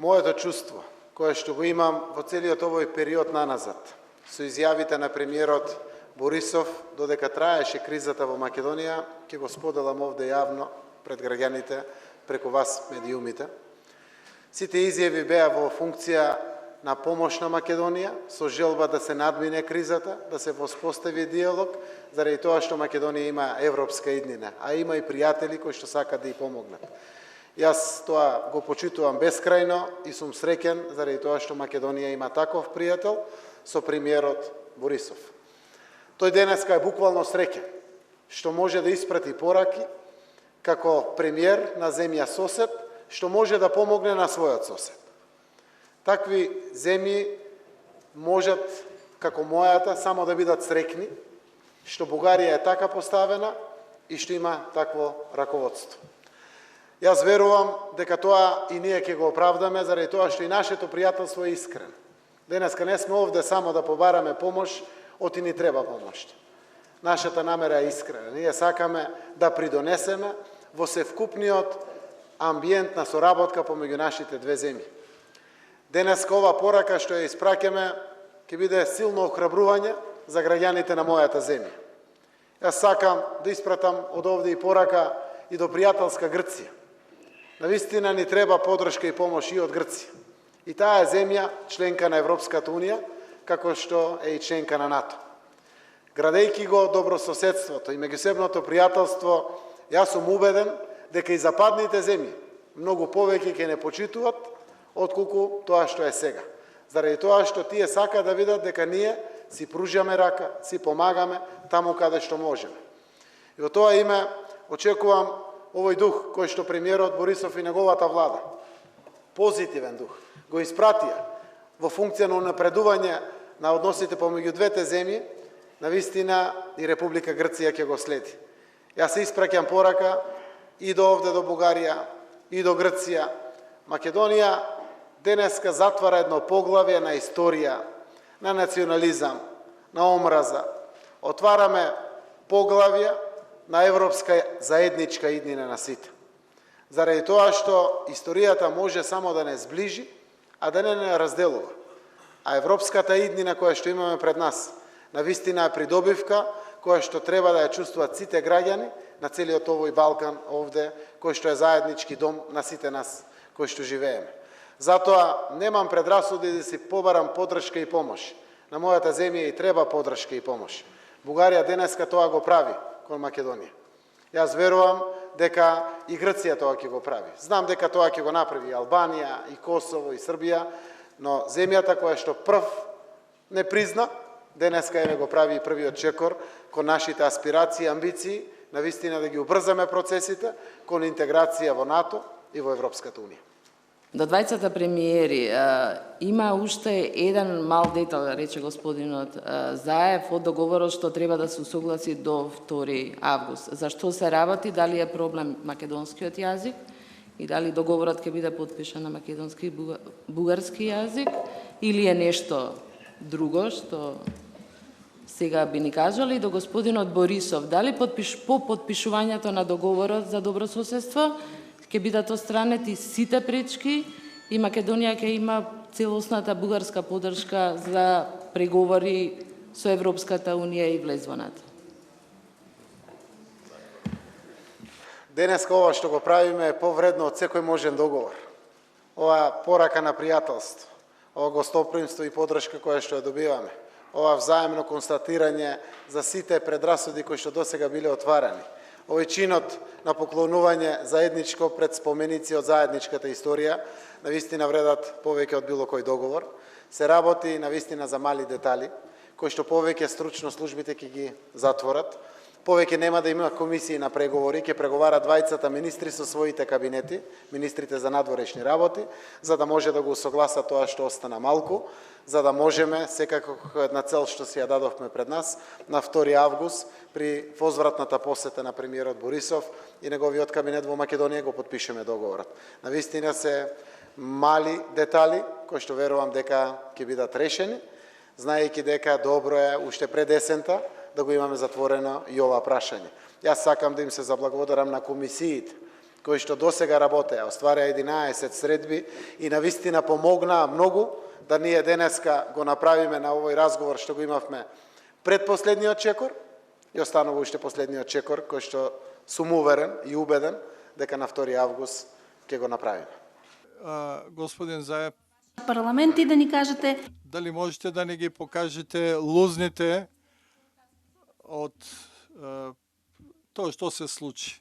Моето чувство, кое што го имам во целиот овој период наназад, со изјавите на премиерот Борисов, додека траеше кризата во Македонија, ќе го споделам овде јавно пред граѓаните, преку вас, медиумите. Сите изјави беа во функција на помош на Македонија, со желба да се надмине кризата, да се воспостави диалог, заради тоа што Македонија има европска иднина, а има и пријатели кои што сакаат да ја помогнат. Јас тоа го почитувам бескрајно и сум среќен заради тоа што Македонија има таков пријател со премиерот Борисов. Тој денеска е буквално среќен што може да испрати пораки како премиер на земја сосед, што може да помогне на својот сосед. Такви земји можат, како мојата, само да бидат среќни, што Бугарија е така поставена и што има такво раководство. Јас верувам дека тоа и ние ќе го оправдаме, заради тоа што и нашето пријателство е искрено. Денеска не сме овде само да побараме помош, оти ни треба помош. Нашата намера е искрена. Ние сакаме да придонесеме во севкупниот амбиент на соработка помеѓу нашите две земји. Денеска ова порака што ја испраќаме ќе биде силно охрабрување за граѓаните на мојата земја. Јас сакам да испратам од овде и порака и до пријателска Грција. Навистина ни треба подршка и помош и од Грција. И таа е земја членка на Европската Унија, како што е и членка на НАТО. Градејќи го добрососедството и меѓусебното пријателство, јас сум убеден дека и западните земји многу повеќе ќе не почитуваат отколку тоа што е сега. Заради тоа што тие сака да видат дека ние си пружаме рака, си помагаме таму каде што можеме. И во тоа име очекувам овој дух кој што премиерот Борисов и неговата влада, позитивен дух, го испратија во функција на унапредување на односите помеѓу двете земји, навистина и Република Грција ќе го следи. Јас се испраќам порака и до овде до Бугарија, и до Грција. Македонија денеска затвара едно поглавје на историја, на национализам, на омраза. Отвараме поглавје на европска заедничка иднина на сите. Заради тоа што историјата може само да не сближи, а да не разделува. А европската иднина која што имаме пред нас, навистина е придобивка која што треба да ја чувствуваат сите граѓани на целиот овој Балкан овде, кој што е заеднички дом на сите нас кои што живееме. Затоа немам предрасуди да си побарам подршка и помош. На мојата земја и треба подршка и помош. Бугарија денеска тоа го прави кон Македонија. Јас верувам дека и Грција тоа ќе го прави. Знам дека тоа ќе го направи и Албанија, и Косово, и Србија, но земјата која што прв не призна, денеска еве го прави и првиот чекор кон нашите аспирации и амбиции, навистина да ги убрзаме процесите кон интеграција во НАТО и во Европската Унија. До двајцата премиери има уште еден мал детал, рече господинот Заев, од договорот што треба да се согласи до 2 август. Зашто се работи, дали е проблем македонскиот јазик и дали договорот ќе биде потпишан на македонски и бугарски јазик или е нешто друго што сега би ни кажали. До господинот Борисов, дали по потпишувањето на договорот за добрососедство ќе бидат отстранети сите пречки и Македонија ќе има целосната бугарска поддршка за преговори со Европската Унија и влез во НАТО. Денеска ова што го правиме е повредно од секој можен договор. Ова порака на пријателство, ова гостопримство и поддршка која што ја добиваме, ова взаемно констатирање за сите предрасуди кои што досега биле отварани, овој чинот на поклонување заедничко пред споменици од заедничката историја, навистина вредат повеќе од било кој договор. Се работи навистина за мали детали, кои што повеќе стручно службите ќе ги затворат. Повеќе нема да има комисии на преговори, ќе преговарат двајцата министри со своите кабинети, министрите за надворешни работи, за да може да го усогласат тоа што остана малку, за да можеме, секако една цел што си ја дадовме пред нас, на 2 август, при возвратната посета на премиерот Борисов и неговиот кабинет во Македонија го потпишеме договорот. Навистина се мали детали, кои што верувам дека ќе бидат решени, знаејќи дека добро е уште пред есента да го имаме затворено и ова прашање. Јас сакам да им се заблагодарам на комисиите кои што досега работеа, оствараа 11 средби и навистина помогнаа многу да ние денеска го направиме на овој разговор што го имавме пред последниот чекор и останува уште последниот чекор кој што сум уверен и убеден дека на 2 август ќе го направиме. Господин Заев, парламент и да ни кажете дали можете да ни ги покажете лузните од тоа што се случи?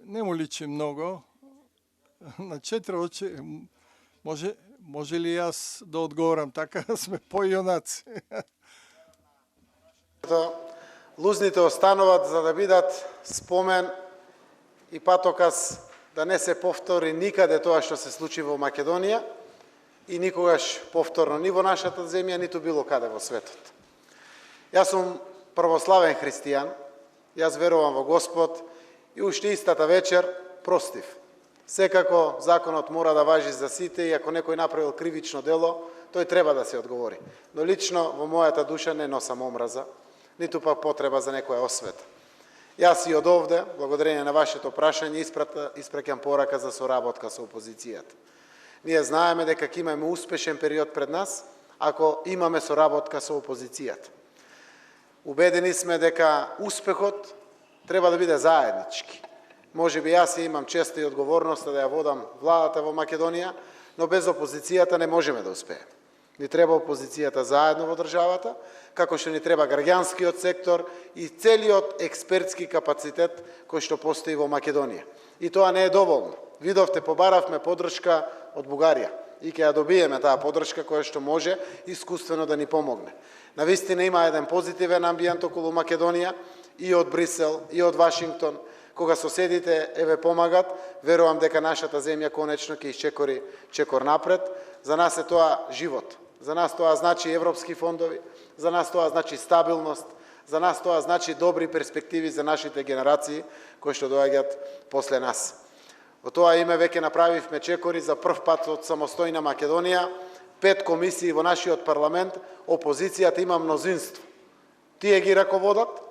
Не му личи многу. На 4 очи може ли јас да одговорам така? Сме појунаци. Лузните остануваат за да бидат спомен и патоказ да не се повтори никаде тоа што се случи во Македонија и никогаш повторно ни во нашата земја, ниту било каде во светот. Јас сум православен христијан, јас верувам во Господ и уште истата вечер простив. Секако законот мора да важи за сите и ако некој направил кривично дело, тој треба да се одговори. Но лично во мојата душа не носам омраза, ниту пак потреба за некоја освета. Јас и од овде, благодарение на вашето прашање, испраќам порака за соработка со опозицијата. Ние знаеме дека ќе имаме успешен период пред нас, ако имаме соработка со опозицијата. Убедени сме дека успехот треба да биде заеднички. Може би јас имам честа и одговорноста да ја водам владата во Македонија, но без опозицијата не можеме да успееме. Ни треба опозицијата заедно во државата, како што ни треба граѓанскиот сектор и целиот експертски капацитет кој што постои во Македонија. И тоа не е доволно. Видовте, побаравме поддршка од Бугарија и ќе ја добиеме таа поддршка која што може искуствено да ни помогне. Навистина има еден позитивен амбиент околу Македонија и од Брисел, и од Вашингтон. Кога соседите еве помагат, верувам дека нашата земја конечно ќе исчекори чекор напред. За нас е тоа живот. За нас тоа значи европски фондови, за нас тоа значи стабилност, за нас тоа значи добри перспективи за нашите генерации кои што доаѓаат после нас. Во тоа име веќе направивме чекори за прв пат од самостојна Македонија, 5 комисии во нашиот парламент, опозицијата има мнозинство. Тие ги раководат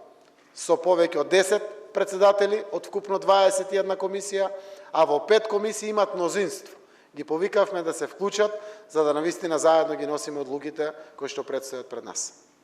со повеќе од 10 председатели од вкупно 21 комисија, а во 5 комисии имат мнозинство. Ги повикавме да се вклучат, за да навистина заедно ги носиме одлуките кои што предстојат пред нас.